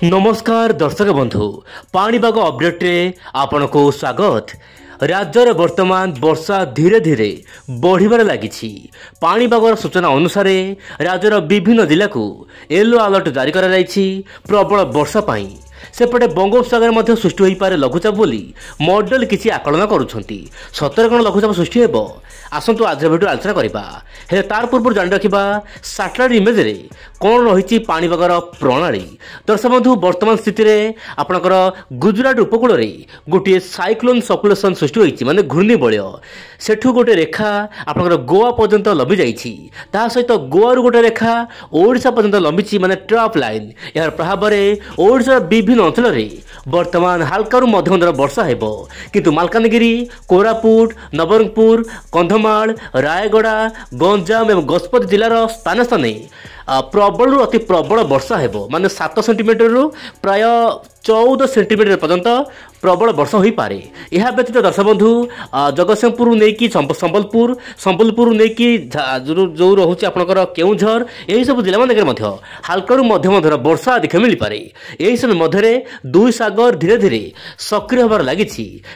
नमस्कार दर्शक बंधु पाणीपाग अपडेट रे आपण को स्वागत। राज्यर वर्तमान वर्षा धीरे धीरे बढ़िबार लागिछि। पाणीपागर सूचना अनुसार राज्यर विभिन्न जिला को येलो अलर्ट जारी करा जाइछि प्रबल वर्षा पाई। सेपटे बंगोपसागर मध्य सृष्टि होई पारे लघुचाप बोली मॉडल किछि आकलन करूछंती। सतर कोन लघुचाप सृष्टि हेबो आसंतु आज भिडियो आलोचना करबा। हे तार पूर्व जानि रखिबा सैटेलाइट इमेज रे कोन रहिछि पाणीपागर प्रणाली। दर्शक बंधु वर्तमान स्थिति रे आपनकर गुजरात उपकूल रे गोटे साइक्लोन सर्कुलेशन सृष्टि होइछि माने घूर्णिबलय। सेठु गोटे रेखा आपनकर गोवा पर्यंत लंबी जाइछि। ता सहित गोवा रु गोटे रेखा ओडिसा पर्यंत लंबीछि माने ट्रफ लाइन। यार प्रभाव रे ओडिसा विभिन्न अंचल रे वर्तमान हल्का मध्यम वर्षा हेबो। किंतु मालकानगिरी, कोरापुट, नवरंगपुर, कंधमाल, रायगड़ा, गंजाम एवं गजपति जिलार स्थान स्थान प्रबल अति प्रबल वर्षा हेबो माने 7 सेंटीमीटर रु प्राय 14 सेंटीमीटर पर्यंत प्रबल वर्षा हो पारे। यह व्यतीत दर्शक बंधु जगतसिंहपुर नहीं कि संबलपुर नहीं कि जो रोचे आपंकर केउझर यही सब जिला मानक हल्का मध्यम वर्षा देखा मिल पारे। यही समय मध्य दुई सागर धीरे धीरे सक्रिय होबार लगी।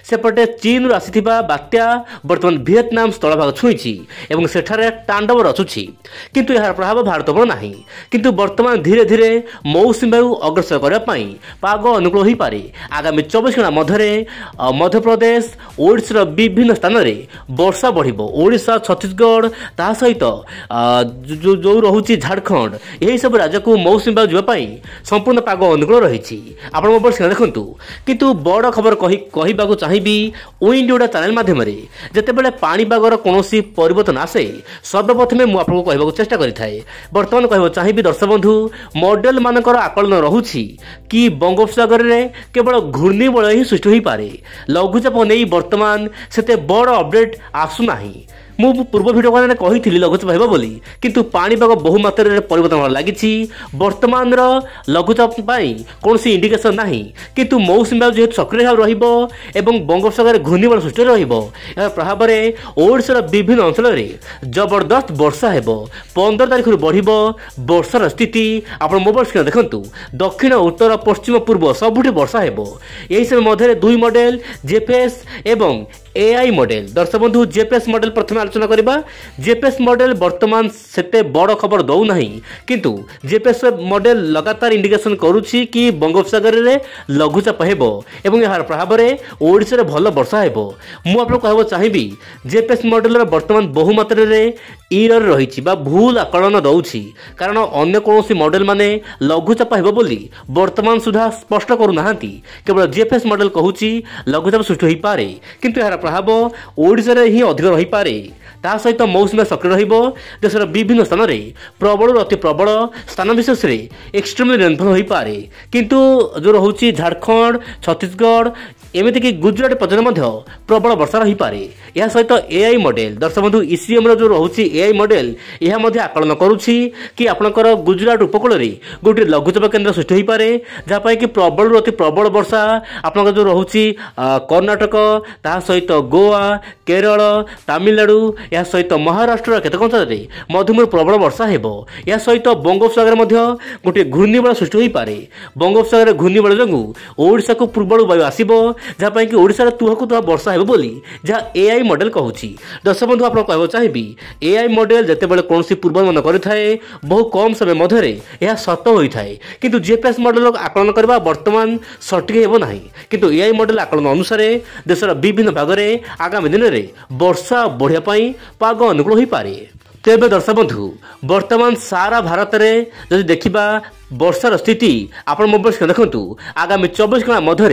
सेपटे चीन आसीथिबा बात्या वर्तमान वियतनाम स्थल भाग छुईछि एवं सेठारे तांडव रचुछि। किंतु यार प्रभाव भारत पर नाही। किंतु वर्तमान धीरे धीरे मौसुमी वायु अग्रसर करने पाग अनुकूल हो पारे। आगामी 24 घंटा मध्य प्रदेश ओडिशा विभिन्न स्थान में वर्षा बढ़िबो। ओडिशा, छत्तीसगढ़ ता सहित जो रोचे झारखंड यही सब राज्य को मौसुमी वायु जावाई संपूर्ण पाग अनुकूल रही। आप मोबाइल देखु। किंतु बड़ खबर कहवाक चाहिए विंड ओडा चैनल माध्यम जितेबाला पाणीपागर कौन परिवर्तन आसे सर्वप्रथमे मुझे कहवाक चेष्टा करें। बर्तमान कहना चाहिए दर्शक बंधु मॉडल मानकर आकलन रहुछि कि बंगोपसागर रे केवल घूर्णिबलय ही सृष्टि हो पारे। लघुचाप नहीं वर्तमान सेते बड़ अपडेट आसुना। मु पूर्व भिडियो कही लघुचाप हेबो बोली किंतु पाणीपाग बहुमात्रा रे परिवर्तन होबार लागिछि। वर्तमान लघुचाप पाई कौन इंडिकेशन नाही किंतु मौसुमी वायु जेहेतु सक्रिय भाव रहिबो एवं बंगोपसागर घूर्णिबलय सृष्टि रहिबो। यार प्रभाव रे ओडिशार विभिन्न अंचल रे जबरदस्त वर्षा हेबो। 15 तारिख रु बढ़िबो वर्षार स्थिति। आपण मोबाइल स्क्रीन देखंतु दक्षिण, उत्तर, पश्चिम, पूर्व सबुठी वर्षा हेबो। यही समय मध्य दुई मॉडल जेपीएस एवं एआई मॉडल। दर्शक बंधु जेपीएस मॉडल प्रथम आलोचना करबा। जेपीएस मॉडल वर्तमान सेते बड़ खबर दौ नाही किंतु जेपीएस मॉडल लगातार इंडिकेशन करूछि कि बंगोपसागर रे लघुचाप हेबो एवं यार प्रभाव रे ओडिसा रे भल वर्षा हेबो। मु आपन कहबो चाहिबी जेपीएस मॉडल रे वर्तमान बहुमात्रा रे एरर रहिछि बा भूल आकलन दउछि। कारण अन्य कोनोसी मॉडल माने लघुचाप हेबो बोली वर्तमान सुधा स्पष्ट करू नाहांती। केवल जेपीएस मॉडल कहूछि लघुचाप सृष्टि होई पारे किंतु यार प्रभाव ओडिसा रे ही अधिक रही पारे। ता सहित मौसुमी सक्रिय रहिबो। देशर विभिन्न स्थान में प्रबल अति प्रबल स्थान विशेष रे एक्सट्रीमली रेनफॉल हो पारे। किंतु जो रोचे झारखंड, छत्तीसगढ़ एमती कि गुजरात पर्यटन प्रबल वर्षा रही पारे। यह सहित एआई मॉडल दर्शक बंधु ईसीएम जो रोचे एआई मॉडल यह आकलन करुछि कि आपनकर गुजरात उपकूल रे गोटे लघुचाप केन्द्र सृष्टि हो पारे जहाँपाई कि प्रबल अति प्रबल वर्षा आपनकर जो रोचे कर्णाटक ता सहित गोवा, केरल, तमिलनाडु यह सहित महाराष्ट्र केतक अंचल में मध्यम प्रबल वर्षा हेबो। यह सहित बंगोपसागर गोटे घूर्णिबलय सृष्टि हो पारे। बंगोपसागर घूर्णिबलय जोगु ओडिशा को पूर्वरु वायु आसिबो जहाँपाई कि ओडिशा तुहकु तुहा वर्षा हेबो बोली जहाँ एआई मॉडल कहूछि। दर्शक बंधु आप कहबो चाहिबी एआई मॉडल जेतेबेले कोनसी पूर्वानुमान करिथाए बहु कम समय मध्यरे यह सत होइथाए किंतु जेपीएस मॉडल आकलन करबा वर्तमान सटीक हेबो नाही। किंतु एआई मॉडल आकलन अनुसार देशर विभिन्न भाग में आगामी दिन में वर्षा बढ़िया पाग अनुकूल हो पारे। तेबे दर्शक बंधु वर्तमान सारा भारत में जदि देखिबा वर्षार स्थिति आपण मोबाइल स्क्रीन देखंतु आगामी 24 घंटा मध्य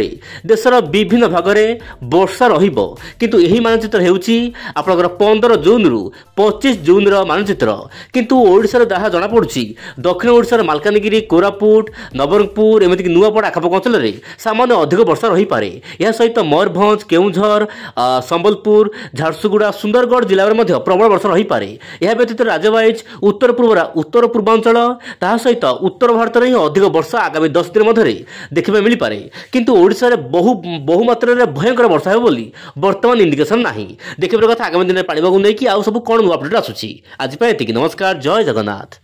देशर विभिन्न भाग में वर्षा रहिबो। किंतु यही मानचित्र हेउची आपनकर 15 जून रु 25 जून रो मानचित्र। किंतु ओडिसा जहाँ जना पड़ुची दक्षिण ओडिसा मालकानगिरी, कोरापुट, नवरंगपुर एमती नुआपड़ा आखपाख अंचल में सामान्य अधिक वर्षा रही पारे। यह सहित मयूरभंज, केउझर, संबलपुर, झारसुगुड़ा, सुंदरगढ़ जिला में प्रबल वर्षा रही पारे। यह व्यतीत राज्य वाइज उत्तर पूर्वांचल ता सहित उत्तर भारत में अधिक वर्षा आगामी 10 दिन मध्य देखा मिल पारे। किंतु ओडिशा रे बहुमात्रा रे भयंकर वर्षा हो बोली वर्तमान इंडिकेशन नाही। देखिबार कथा आगामी दिन में पाणीपाग नहीं कि आउ सब कौन अपडेट आसुची। आज एतिकी। नमस्कार, जय जगन्नाथ।